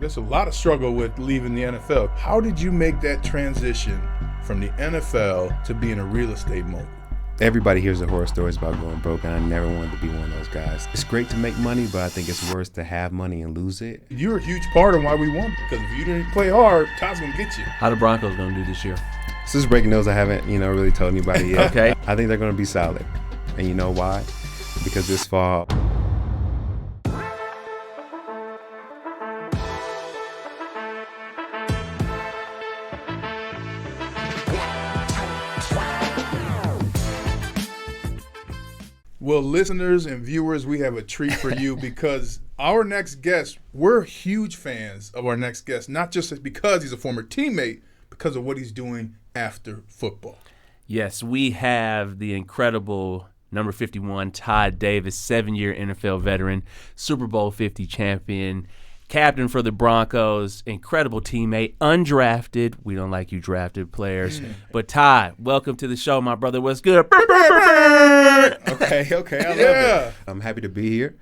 There's a lot of struggle with leaving the NFL. How did you make that transition from the NFL to being a real estate mogul? Everybody hears the horror stories about going broke, and I never wanted to be one of those guys. It's great to make money, but I think it's worse to have money and lose it. You're a huge part of why we won, because if you didn't play hard, Todd's going to get you. How the Broncos going to do this year? So this is breaking news I haven't, really told anybody yet. Okay. I think they're going to be solid. And you know why? Because this fall, Well, listeners and viewers, we have a treat for you because our next guest, we're huge fans of our next guest, not just because he's a former teammate, because of what he's doing after football. Yes, we have the incredible number 51, Todd Davis, 7-year NFL veteran, Super Bowl 50 champion, captain for the Broncos, incredible teammate, undrafted. We don't like you drafted players. But Todd, welcome to the show, my brother. What's good? Okay, I love it. I'm happy to be here.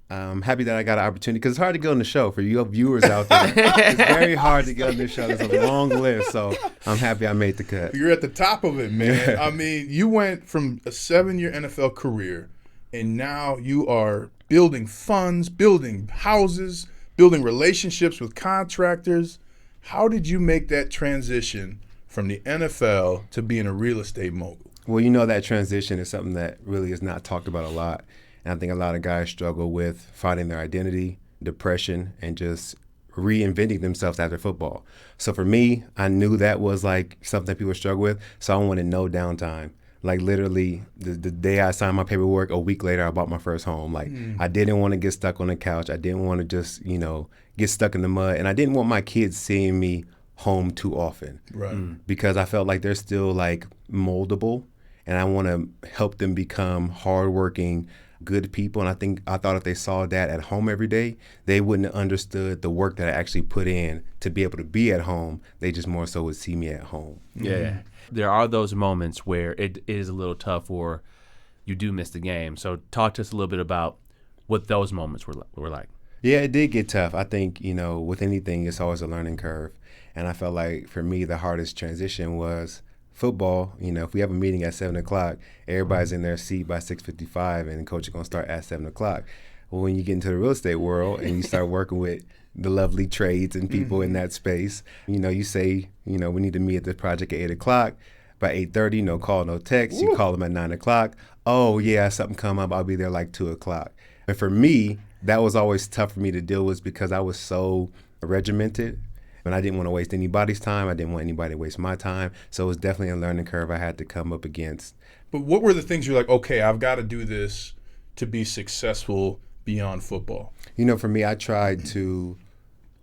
I'm happy that I got an opportunity because it's hard to get on the show for you viewers out there. It's very hard to get on this show. There's a long list, so I'm happy I made the cut. You're at the top of it, man. I mean, you went from a 7-year NFL career, and now you are building funds, building houses, building relationships with contractors. How did you make that transition from the NFL to being a real estate mogul? Well, that transition is something that really is not talked about a lot. And I think a lot of guys struggle with finding their identity, depression, and just reinventing themselves after football. So for me, I knew that was like something people struggle with. So I wanted no downtime. Like literally the day I signed my paperwork, a week later, I bought my first home. Like I didn't want to get stuck on the couch. I didn't want to just, get stuck in the mud. And I didn't want my kids seeing me home too often. Right. Because I felt like they're still like moldable. And I want to help them become hardworking, good people. And I thought if they saw that at home every day, they wouldn't have understood the work that I actually put in to be able to be at home. They just more so would see me at home. Yeah. There are those moments where it is a little tough or you do miss the game. So talk to us a little bit about what those moments were like. Yeah, it did get tough. I think, with anything, it's always a learning curve. And I felt like for me, the hardest transition was football. If we have a meeting at 7 o'clock, everybody's in their seat by 6:55 and the coach is going to start at 7 o'clock. Well, when you get into the real estate world and you start working with the lovely trades and people in that space, you say, we need to meet at this project at 8 o'clock. By 8:30, no call, no text. You call them at 9 o'clock. Oh, yeah, something come up. I'll be there like 2 o'clock. And for me, that was always tough for me to deal with because I was so regimented. And I didn't want to waste anybody's time. I didn't want anybody to waste my time. So it was definitely a learning curve I had to come up against. But what were the things you're like, okay, I've got to do this to be successful beyond football? For me, I tried to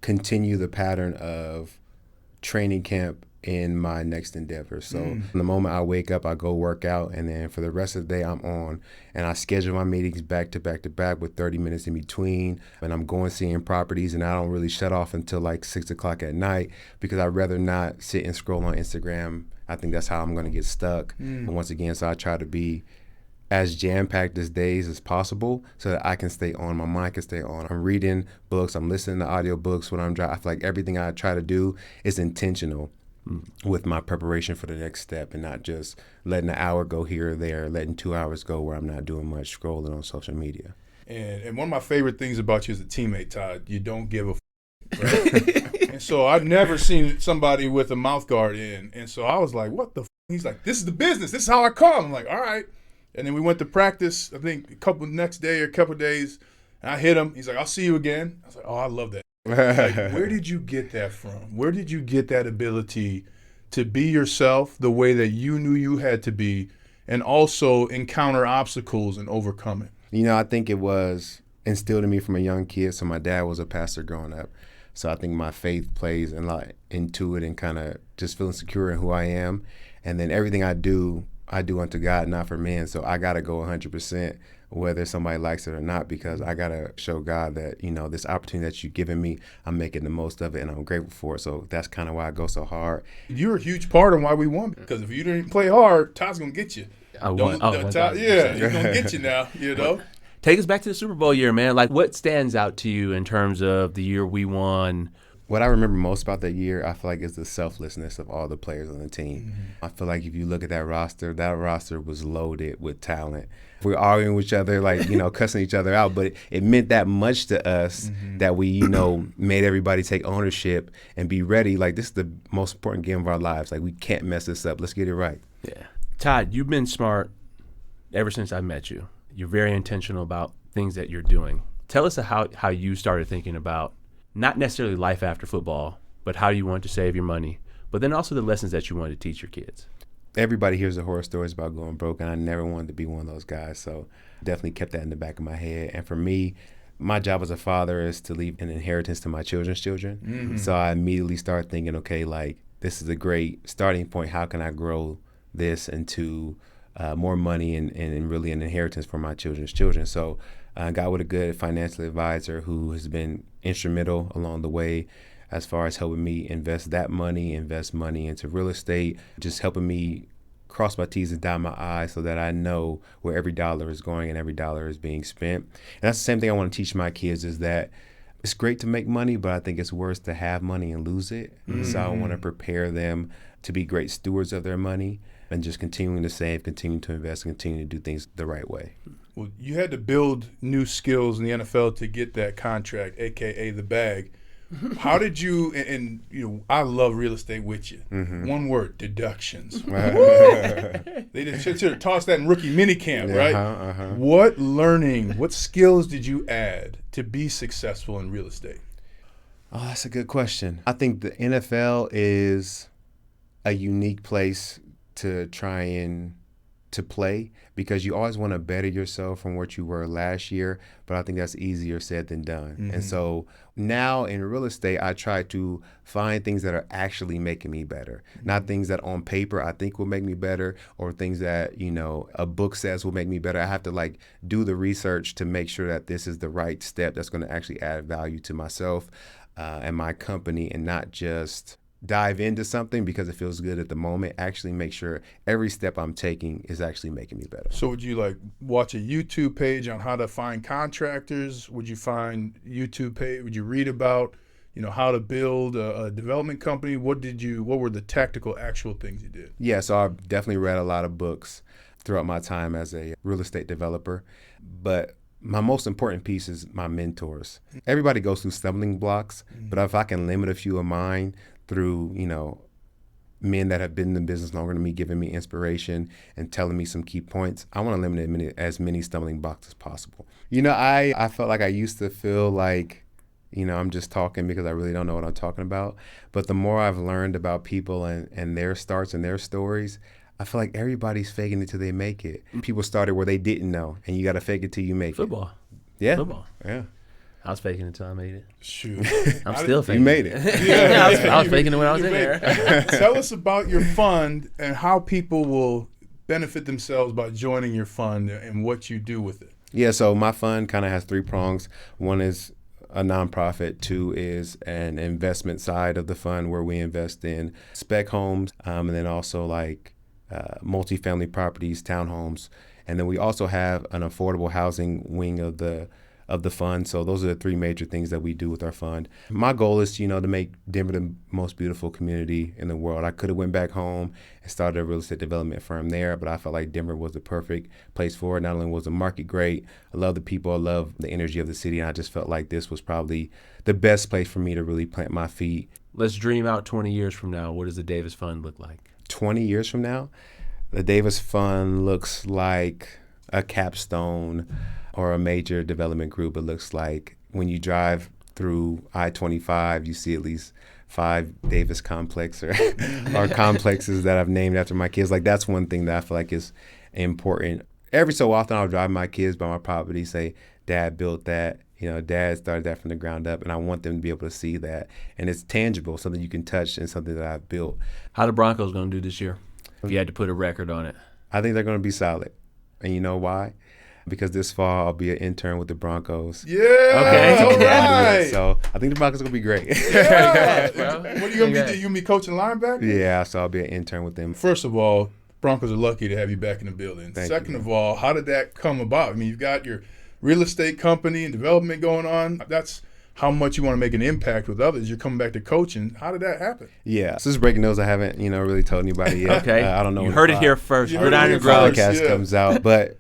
continue the pattern of training camp in my next endeavor. So the moment I wake up, I go work out, and then for the rest of the day, I'm on. And I schedule my meetings back to back to back with 30 minutes in between. And I'm going seeing properties, and I don't really shut off until like 6 o'clock at night because I'd rather not sit and scroll on Instagram. I think that's how I'm going to get stuck. And once again, so I try to be as jam-packed as days as possible so that I can stay on, my mind can stay on. I'm reading books, I'm listening to audiobooks when I'm driving. I feel like everything I try to do is intentional with my preparation for the next step and not just letting an hour go here or there, letting 2 hours go where I'm not doing much scrolling on social media. And one of my favorite things about you as a teammate, Todd, you don't give a right? And so I've never seen somebody with a mouth guard in. And so I was like, what the He's like, this is the business. This is how I come. I'm like, all right. And then we went to practice, I think a couple days, and I hit him. He's like, I'll see you again. I was like, oh, I love that. Like, where did you get that from? Where did you get that ability to be yourself the way that you knew you had to be and also encounter obstacles and overcome it? I think it was instilled in me from a young kid. So my dad was a pastor growing up. So I think my faith plays a lot into it and kind of just feeling secure in who I am. And then everything I do unto God, not for men. So I got to go 100%. Whether somebody likes it or not, because I got to show God that, this opportunity that you've given me, I'm making the most of it and I'm grateful for it. So that's kind of why I go so hard. You're a huge part of why we won, because if you didn't play hard, Todd's going to get you. Todd, yeah, he's going to get you now, Take us back to the Super Bowl year, man. Like, what stands out to you in terms of the year we won? What I remember most about that year, I feel like, is the selflessness of all the players on the team. I feel like if you look at that roster was loaded with talent. We're arguing with each other, like, cussing each other out, but it meant that much to us that we, made everybody take ownership and be ready. Like, this is the most important game of our lives. Like, we can't mess this up. Let's get it right. Yeah. Todd, you've been smart ever since I met you. You're very intentional about things that you're doing. Tell us how you started thinking about not necessarily life after football, but how you want to save your money, but then also the lessons that you want to teach your kids. Everybody hears the horror stories about going broke, and I never wanted to be one of those guys, so definitely kept that in the back of my head. And for me, my job as a father is to leave an inheritance to my children's children. So I immediately started thinking, okay, like, this is a great starting point. How can I grow this into more money and really an inheritance for my children's children? So I got with a good financial advisor who has been instrumental along the way as far as helping me invest money into real estate, just helping me cross my T's and dot my I's so that I know where every dollar is going and every dollar is being spent. And that's the same thing I want to teach my kids, is that it's great to make money, but I think it's worse to have money and lose it. So I want to prepare them to be great stewards of their money and just continuing to save, continuing to invest, continuing to do things the right way. Well, you had to build new skills in the NFL to get that contract, AKA the bag. How did you, and I love real estate with you. One word, deductions. They just should have tossed that in rookie minicamp, right? What skills did you add to be successful in real estate? Oh, that's a good question. I think the NFL is a unique place to try and to play, because you always want to better yourself from what you were last year, but I think that's easier said than done. And so now in real estate, I try to find things that are actually making me better, not things that on paper I think will make me better, or things that, a book says will make me better. I have to do the research to make sure that this is the right step that's going to actually add value to myself and my company, and not just dive into something because it feels good at the moment. Actually make sure every step I'm taking is actually making me better. So would you watch a YouTube page on how to find contractors? Would you find YouTube page? Would you read about, how to build a development company? What were the tactical actual things you did? Yeah, so I've definitely read a lot of books throughout my time as a real estate developer, but my most important piece is my mentors. Everybody goes through stumbling blocks, but if I can limit a few of mine through, men that have been in the business longer than me, giving me inspiration and telling me some key points, I want to limit as many stumbling blocks as possible. I felt like I used to feel like, I'm just talking because I really don't know what I'm talking about. But the more I've learned about people and their starts and their stories, I feel like everybody's faking it till they make it. People started where they didn't know, and you got to fake it till you make Football. it. Yeah. Football. Yeah. I was faking it until I made it. Shoot. I'm still faking it. You made it. Yeah, I was faking it when I was in there. Tell us about your fund and how people will benefit themselves by joining your fund and what you do with it. Yeah, so my fund kind of has three prongs. One is a nonprofit. Two is an investment side of the fund where we invest in spec homes, and then also multifamily properties, townhomes. And then we also have an affordable housing wing of the fund. So those are the three major things that we do with our fund. My goal is, to make Denver the most beautiful community in the world. I could have went back home and started a real estate development firm there, but I felt like Denver was the perfect place for it. Not only was the market great, I love the people, I love the energy of the city, and I just felt like this was probably the best place for me to really plant my feet. Let's dream out 20 years from now. What does the Davis Fund look like? 20 years from now, the Davis Fund looks like a Capstone or a major development group. It looks like when you drive through I-25, you see at least 5 Davis complex or complexes that I've named after my kids. That's one thing that I feel like is important. Every so often I'll drive my kids by my property, say, Dad built that. Dad started that from the ground up, and I want them to be able to see that. And it's tangible, something you can touch and something that I've built. How the Broncos going to do this year, if you had to put a record on it? I think they're going to be solid. And you know why? Because this fall I'll be an intern with the Broncos. Yeah. Okay. All right. So I think the Broncos are gonna be great. Yeah. What are you gonna be? You gonna be coaching linebacker? Yeah. So I'll be an intern with them. First of all, Broncos are lucky to have you back in the building. Thank Second you. of all, how did that come about? I mean, you've got your real estate company and development going on. That's how much you want to make an impact with others. You're coming back to coaching. How did that happen? Yeah, so this is breaking news. I haven't, really told anybody yet. Okay. I don't know. You when heard it here first. You heard Gridiron it and here Grows. first. podcast comes out, but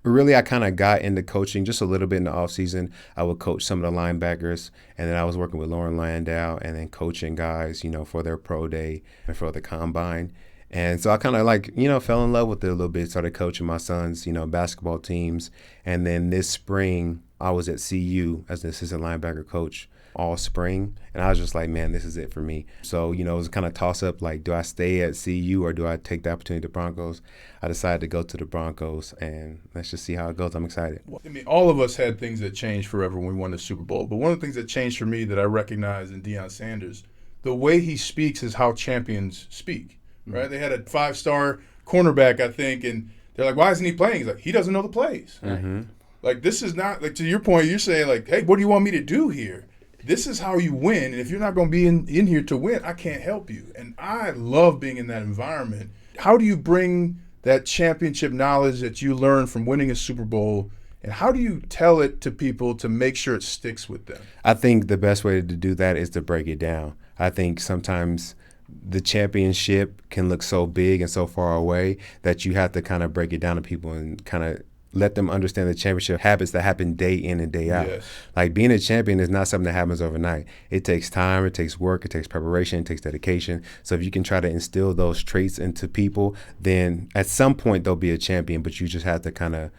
really I kind of got into coaching just a little bit in the off season. I would coach some of the linebackers, and then I was working with Lauren Landau and then coaching guys, for their pro day and for the combine. And so I kind of fell in love with it a little bit, started coaching my sons, basketball teams. And then this spring I was at CU as an assistant linebacker coach all spring, and I was just like, man, this is it for me. So, it was kind of toss up, like, do I stay at CU or do I take the opportunity to the Broncos? I decided to go to the Broncos, and let's just see how it goes. I'm excited. I mean, all of us had things that changed forever when we won the Super Bowl, but one of the things that changed for me that I recognize in Deion Sanders, the way he speaks is how champions speak, right? They had a 5-star cornerback, I think, and they're like, why isn't he playing? He's like, he doesn't know the plays. Mm-hmm. Like, this is not, like, to your point, you're saying, like, hey, what do you want me to do here? This is how you win, and if you're not going to be in here to win, I can't help you. And I love being in that environment. How do you bring that championship knowledge that you learned from winning a Super Bowl, and how do you tell it to people to make sure it sticks with them? I think the best way to do that is to break it down. I think sometimes the championship can look so big and so far away that you have to kind of break it down to people and kind of let them understand the championship habits that happen day in and day out. Yes. Like, being a champion is not something that happens overnight. It takes time, it takes work, it takes preparation, it takes dedication. So if you can try to instill those traits into people, then at some point they'll be a champion, but you just have to kind of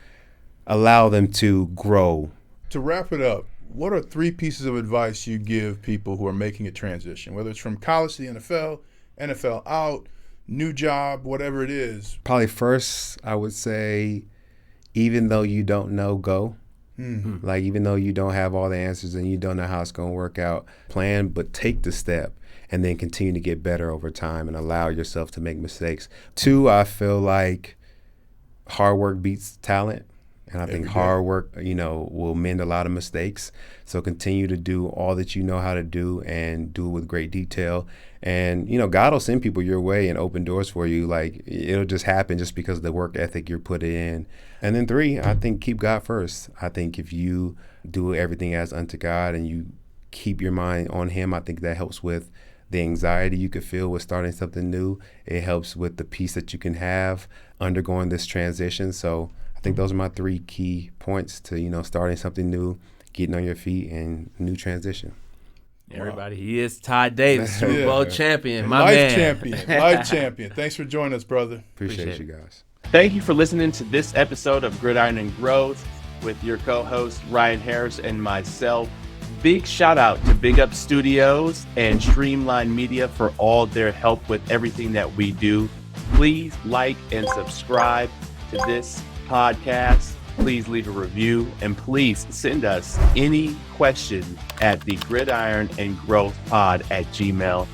allow them to grow. To wrap it up, what are 3 pieces of advice you give people who are making a transition, whether it's from college to the NFL, NFL out, new job, whatever it is? Probably first, I would say, even though you don't know, go. Mm-hmm. Like, even though you don't have all the answers and you don't know how it's going to work out, plan, but take the step and then continue to get better over time and allow yourself to make mistakes. 2, I feel like hard work beats talent. And I think hard work, will mend a lot of mistakes. So continue to do all that you know how to do and do it with great detail. And, God will send people your way and open doors for you. Like, it'll just happen just because of the work ethic you're putting in. And then 3, I think keep God first. I think if you do everything as unto God and you keep your mind on Him, I think that helps with the anxiety you could feel with starting something new. It helps with the peace that you can have undergoing this transition. So I think those are my 3 key points to, starting something new, getting on your feet, and new transition. Everybody, he is Todd Davis, Super Bowl champion, my life man. Life champion. Thanks for joining us, brother. Appreciate you guys. Thank you for listening to this episode of Gridiron and Growth with your co-host Ryan Harris and myself. Big shout out to Big Up Studios and Streamline Media for all their help with everything that we do. Please like and subscribe to this podcast. Please leave a review, and please send us any questions at the gridiron and growth pod@gmail.com.